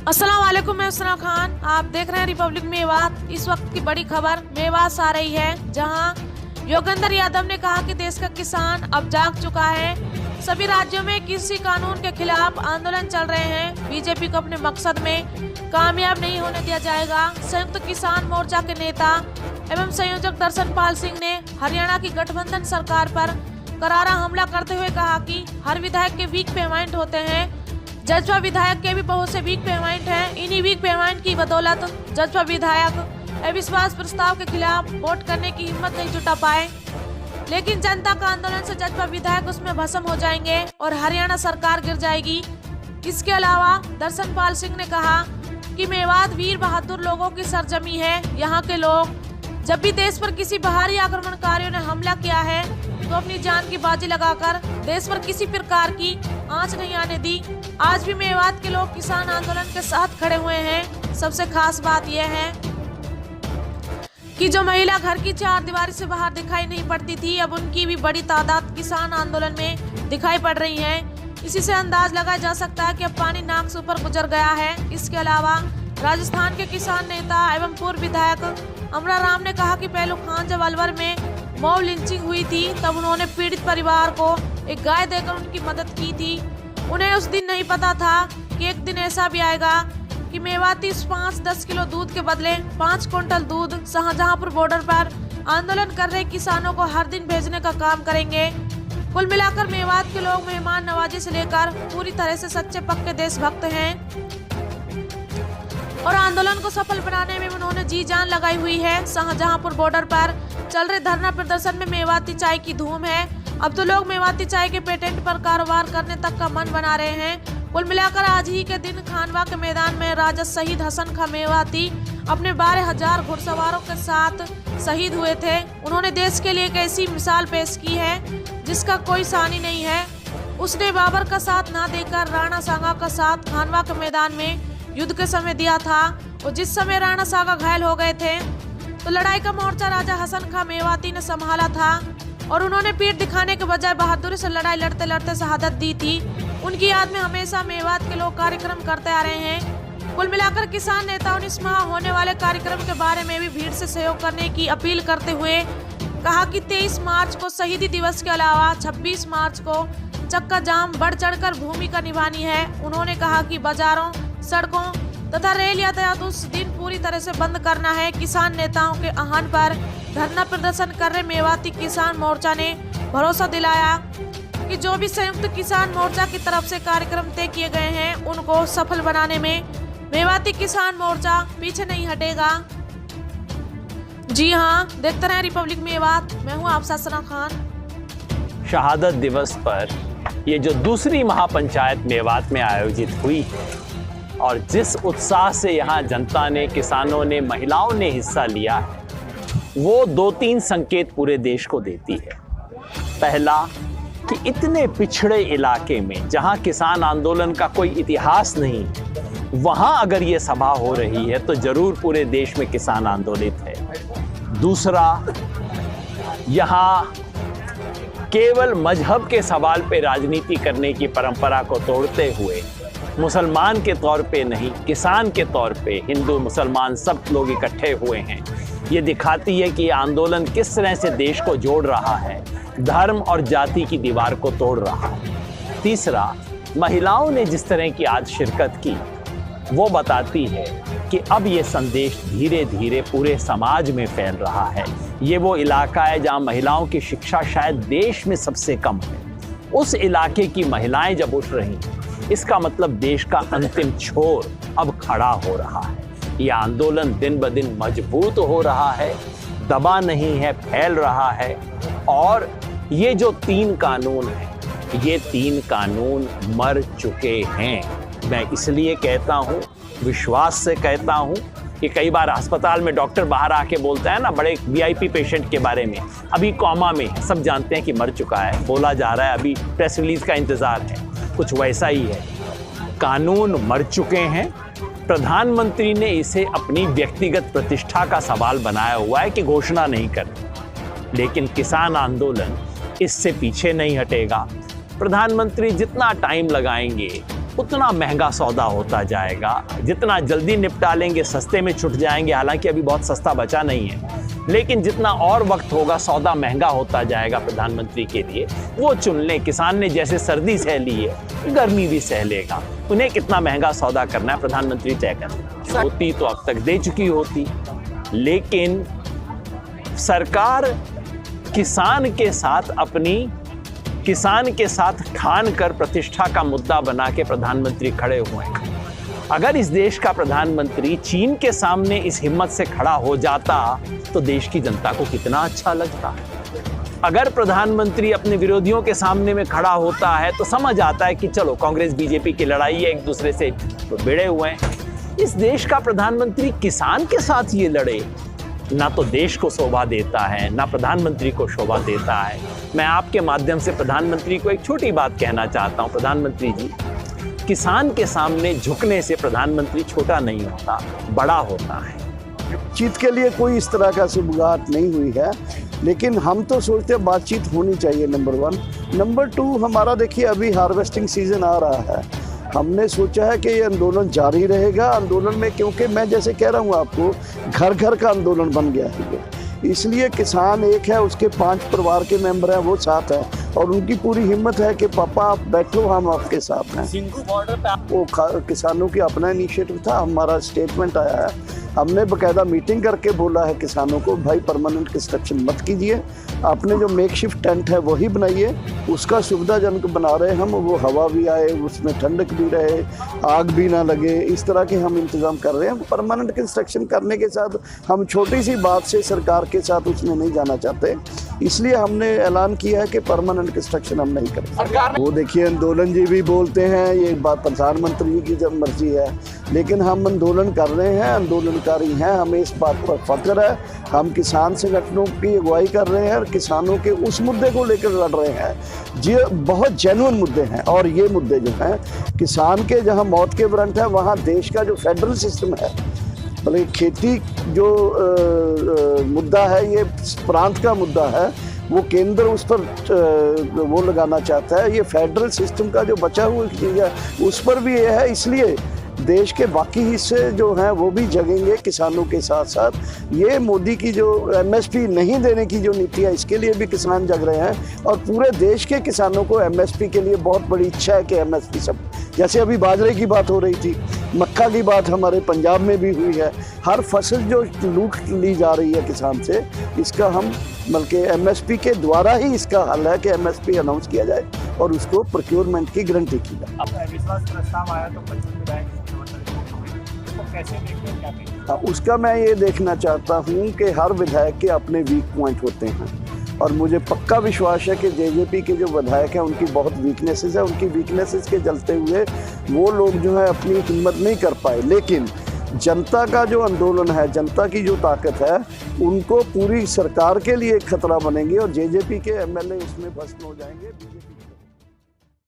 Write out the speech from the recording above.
अस्सलाम वालेकुम, मैं उसना खान। आप देख रहे हैं रिपब्लिक मेवात। इस वक्त की बड़ी खबर मेवात से आ रही है, जहां योगेंद्र यादव ने कहा कि देश का किसान अब जाग चुका है। सभी राज्यों में कृषि कानून के खिलाफ आंदोलन चल रहे हैं। बीजेपी को अपने मकसद में कामयाब नहीं होने दिया जाएगा। संयुक्त किसान मोर्चा के नेता एवं संयोजक दर्शनपाल सिंह ने हरियाणा की गठबंधन सरकार पर करारा हमला करते हुए कहा कि हर विधायक के वीक पेमेंट होते हैं। जजपा विधायक के भी बहुत से वीक पेमेंट हैं। इन्हीं वीक पेमेंट की बदौलत जजपा विधायक अविश्वास प्रस्ताव के खिलाफ वोट करने की हिम्मत नहीं जुटा पाए। लेकिन जनता का आंदोलन से जजपा विधायक उसमें भस्म हो जाएंगे और हरियाणा सरकार गिर जाएगी। इसके अलावा दर्शनपाल सिंह ने कहा कि मेवात वीर बहादुर लोगों की सरजमी है। यहाँ के लोग जब भी देश पर किसी बाहरी आक्रमणकारियों ने हमला किया है तो अपनी जान की बाजी लगाकर देश पर किसी प्रकार की आंच नहीं आने दी। आज भी मेवात के लोग किसान आंदोलन के साथ खड़े हुए हैं। सबसे खास बात यह है कि जो महिला घर की चार दीवारी से बाहर दिखाई नहीं पड़ती थी, अब उनकी भी बड़ी तादाद किसान आंदोलन में दिखाई पड़ रही है। इसी से अंदाज लगाया जा सकता है कि अब पानी नाक से ऊपर गुजर गया है। इसके अलावा राजस्थान के किसान नेता एवं पूर्व विधायक अमरा राम ने कहा कि पहलू खान जब अलवर में मॉब लिंचिंग हुई थी तब उन्होंने पीड़ित परिवार को एक गाय देकर उनकी मदद की थी। उन्हें उस दिन नहीं पता था कि एक दिन ऐसा भी आएगा कि मेवाती 5-10 किलो दूध के बदले 5 क्विंटल दूध शाहजहांपुर बॉर्डर पर आंदोलन कर रहे किसानों को हर दिन भेजने का काम करेंगे। कुल मिलाकर मेवात के लोग मेहमान नवाजी से लेकर पूरी तरह से सच्चे पक्के देशभक्त हैं और आंदोलन को सफल बनाने में उन्होंने जी जान लगाई हुई है। शाहजहांपुर बॉर्डर पर चल रहे धरना प्रदर्शन में मेवाती चाय की धूम है। अब तो लोग मेवाती चाय के पेटेंट पर कारोबार करने तक का मन बना रहे हैं। कुल मिलाकर आज ही के दिन खानवा के मैदान में राजा शहीद हसन खां मेवाती अपने 12,000 घुड़सवारों के साथ शहीद हुए थे। उन्होंने देश के लिए एक ऐसी मिसाल पेश की है जिसका कोई सानी नहीं है। उसने बाबर का साथ ना देकर राणा सांगा का साथ खानवा के मैदान में युद्ध के समय दिया था और जिस समय राणा सांगा घायल हो गए थे तो लड़ाई का मोर्चा राजा हसन खां मेवाती ने संभाला था और उन्होंने पीठ दिखाने के बजाय बहादुरी से लड़ाई लड़ते लड़ते शहादत दी थी। उनकी याद में हमेशा मेवात के लोग कार्यक्रम करते आ रहे हैं। कुल मिलाकर किसान नेताओं ने इस माह होने वाले कार्यक्रम के बारे में भी भीड़ से सहयोग करने की अपील करते हुए कहा कि 23 मार्च को शहीदी दिवस के अलावा 26 मार्च को चक्का जाम बढ़ चढ़कर भूमिका निभानी है। उन्होंने कहा कि बाजारों, सड़कों तथा रेल यातायात उस दिन पूरी तरह से बंद करना है। किसान नेताओं के आह्वान पर धरना प्रदर्शन कर रहे मेवाती किसान मोर्चा ने भरोसा दिलाया कि जो भी संयुक्त किसान मोर्चा की तरफ से कार्यक्रम तय किए गए हैं उनको सफल बनाने में मेवाती किसान मोर्चा पीछे नहीं हटेगा। जी हाँ, देखते रहे रिपब्लिक मेवात। मैं हूँ आपसा सना खान। शहादत दिवस पर ये जो दूसरी महापंचायत मेवात में आयोजित हुई है और जिस उत्साह से यहाँ जनता ने, किसानों ने, महिलाओं ने हिस्सा लिया है, वो 2-3 संकेत पूरे देश को देती है। पहला कि इतने पिछड़े इलाके में जहाँ किसान आंदोलन का कोई इतिहास नहीं, वहाँ अगर ये सभा हो रही है तो जरूर पूरे देश में किसान आंदोलित है। दूसरा, यहाँ केवल मजहब के सवाल पे राजनीति करने की परंपरा को तोड़ते हुए मुसलमान के तौर पे नहीं, किसान के तौर पे हिंदू मुसलमान सब लोग इकट्ठे हुए हैं। ये दिखाती है कि ये आंदोलन किस तरह से देश को जोड़ रहा है, धर्म और जाति की दीवार को तोड़ रहा है। तीसरा, महिलाओं ने जिस तरह की आज शिरकत की वो बताती है कि अब ये संदेश धीरे धीरे पूरे समाज में फैल रहा है। ये वो इलाका है जहाँ महिलाओं की शिक्षा शायद देश में सबसे कम है। उस इलाके की महिलाएं जब उठ रही हैं, इसका मतलब देश का अंतिम छोर अब खड़ा हो रहा है। ये आंदोलन दिन ब दिन मजबूत हो रहा है, दबा नहीं है, फैल रहा है। और ये जो 3 कानून हैं, ये 3 कानून मर चुके हैं। मैं इसलिए कहता हूँ, विश्वास से कहता हूँ कि कई बार अस्पताल में डॉक्टर बाहर आके बोलता है ना, बड़े VIP पेशेंट के बारे में, अभी कोमा में है, सब जानते हैं कि मर चुका है, बोला जा रहा है, अभी प्रेस रिलीज का इंतजार है। कुछ वैसा ही है, कानून मर चुके हैं। प्रधानमंत्री ने इसे अपनी व्यक्तिगत प्रतिष्ठा का सवाल बनाया हुआ है कि घोषणा नहीं करनी, लेकिन किसान आंदोलन इससे पीछे नहीं हटेगा। प्रधानमंत्री जितना टाइम लगाएंगे उतना महंगा सौदा होता जाएगा। जितना जल्दी निपटा लेंगे सस्ते में छुट जाएंगे, हालांकि अभी बहुत सस्ता बचा नहीं है, लेकिन जितना और वक्त होगा सौदा महंगा होता जाएगा प्रधानमंत्री के लिए। वो चुन लें, किसान ने जैसे सर्दी सह ली है गर्मी भी सह लेगा, उन्हें कितना महंगा सौदा करना है प्रधानमंत्री तय करना। होती तो अब तक दे चुकी होती, लेकिन सरकार किसान के साथ ठान कर प्रतिष्ठा का मुद्दा बना के प्रधानमंत्री खड़े हुए हैं। अगर इस देश का प्रधानमंत्री चीन के सामने इस हिम्मत से खड़ा हो जाता तो देश की जनता को कितना अच्छा लगता। अगर प्रधानमंत्री अपने विरोधियों के सामने में खड़ा होता है तो समझ आता है कि चलो कांग्रेस बीजेपी की लड़ाई है, एक दूसरे से तो भिड़े हुए हैं। इस देश का प्रधानमंत्री किसान के साथ ये लड़े, ना तो देश को शोभा देता है, ना प्रधानमंत्री को शोभा देता है। मैं आपके माध्यम से प्रधानमंत्री को एक छोटी बात कहना चाहता हूं। प्रधानमंत्री जी, किसान के सामने झुकने से प्रधानमंत्री छोटा नहीं होता, बड़ा होता है। बातचीत के लिए कोई इस तरह का शुरुआत नहीं हुई है, लेकिन हम तो सोचते हैं बातचीत होनी चाहिए, नंबर 1। नंबर 2, हमारा देखिए अभी हार्वेस्टिंग सीजन आ रहा है, हमने सोचा है कि ये आंदोलन जारी रहेगा। आंदोलन में, क्योंकि मैं जैसे कह रहा हूँ आपको, घर घर का आंदोलन बन गया है ये, इसलिए किसान एक है, उसके 5 परिवार के मेंबर हैं, वो साथ है और उनकी पूरी हिम्मत है कि पापा आप बैठो, हम आपके साथ हैं। सिंघू बॉर्डर पे वो किसानों की अपना इनिशिएटिव था, हमारा स्टेटमेंट आया है, हमने बाकायदा मीटिंग करके बोला है किसानों को, भाई परमानेंट कंस्ट्रक्शन मत कीजिए, आपने जो मेकशिफ्ट टेंट है वही बनाइए, उसका सुविधाजनक बना रहे हम, वो हवा भी आए, उसमें ठंडक भी रहे, आग भी ना लगे, इस तरह के हम इंतज़ाम कर रहे हैं। परमानेंट कंस्ट्रक्शन करने के साथ हम छोटी सी बात से सरकार के साथ उसमें नहीं जाना चाहते, इसलिए हमने ऐलान किया है कि परमानेंट कंस्ट्रक्शन हम नहीं करेंगे। वो देखिए आंदोलन जी भी बोलते हैं, ये बात प्रधानमंत्री की जब मर्जी है, लेकिन हम आंदोलन कर रहे हैं, आंदोलनकारी हैं, हमें इस बात पर फख्र है। हम किसान संगठनों की अगुवाई कर रहे हैं और किसानों के उस मुद्दे को लेकर लड़ रहे हैं जो बहुत जेन्युइन मुद्दे हैं। और ये मुद्दे जो हैं, किसान के जहाँ मौत के वारंट है, वहाँ देश का जो फेडरल सिस्टम है, मतलब खेती जो मुद्दा है, ये प्रांत का मुद्दा है, वो केंद्र उस पर वो लगाना चाहता है। ये फेडरल सिस्टम का जो बचा हुआ चीज़ है उस पर भी ये है, इसलिए देश के बाकी हिस्से जो हैं वो भी जगेंगे किसानों के साथ साथ। ये मोदी की जो एमएसपी नहीं देने की जो नीति है, इसके लिए भी किसान जग रहे हैं और पूरे देश के किसानों को एमएसपी के लिए बहुत बड़ी इच्छा है कि एमएसपी सब, जैसे अभी बाजरे की बात हो रही थी, मक्का की बात हमारे पंजाब में भी हुई है, हर फसल जो लूट ली जा रही है किसान से, इसका हम बल्कि एमएसपी के द्वारा ही इसका हल है कि एमएसपी अनाउंस किया जाए और उसको प्रोक्योरमेंट की गारंटी की जाए। विश्वास प्रस्ताव आया तो 25 विधायक कैसे देखते हैं, क्या कहेंगे? उसका मैं ये देखना चाहता हूँ कि हर विधायक के अपने वीक पॉइंट होते हैं और मुझे पक्का विश्वास है कि जेजेपी के जो विधायक हैं उनकी बहुत वीकनेसेस है, उनकी वीकनेसेस के चलते हुए वो लोग जो है अपनी हिम्मत नहीं कर पाए। लेकिन जनता का जो आंदोलन है, जनता की जो ताकत है, उनको पूरी सरकार के लिए खतरा बनेगी और जेजेपी के एमएलए उसमें भस्म हो जाएंगे। बीजेपी